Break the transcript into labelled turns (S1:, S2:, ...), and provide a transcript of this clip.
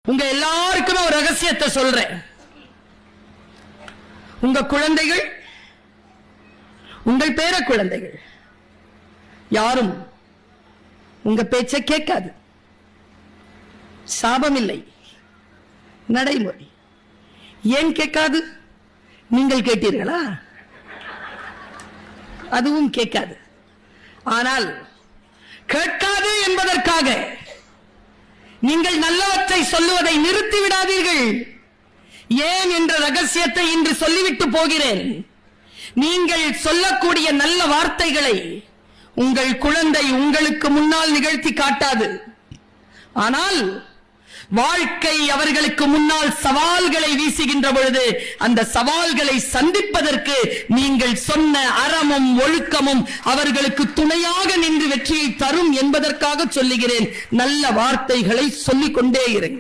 S1: உங்க எல்லாருக்குமே ஒரு ரகசியத்தை சொல்றேன். உங்க குழந்தைகள், உங்கள் பேர குழந்தைகள் யாரும் உங்க பேச்சை கேட்காது. சாபம் இல்லை, நடைமுறை. ஏன் கேட்காது? நீங்கள் கேட்டீர்களா? அதுவும் கேட்காது. ஆனால் கேட்காது என்பதற்காக நீங்கள் நல்லவற்றை சொல்லுவதை நிறுத்தி விடாதீர்கள். ஏன் என்ற ரகசியத்தை இன்று சொல்லிவிட்டு போகிறேன். நீங்கள் சொல்லக்கூடிய நல்ல வார்த்தைகளை உங்கள் குழந்தை உங்களுக்கு முன்னால் நிகழ்த்தி காட்டாது. ஆனால் வாழ்க்கை அவர்களுக்கு முன்னால் சவால்களை வீசுகின்ற பொழுது அந்த சவால்களை சந்திப்பதற்கு நீங்கள் சொன்ன அறமும் ஒழுக்கமும் அவர்களுக்கு துணையாக நின்று வெற்றியை தரும் என்பதற்காக சொல்லுகிறேன். நல்ல வார்த்தைகளை சொல்லிக் கொண்டே இருங்கள்.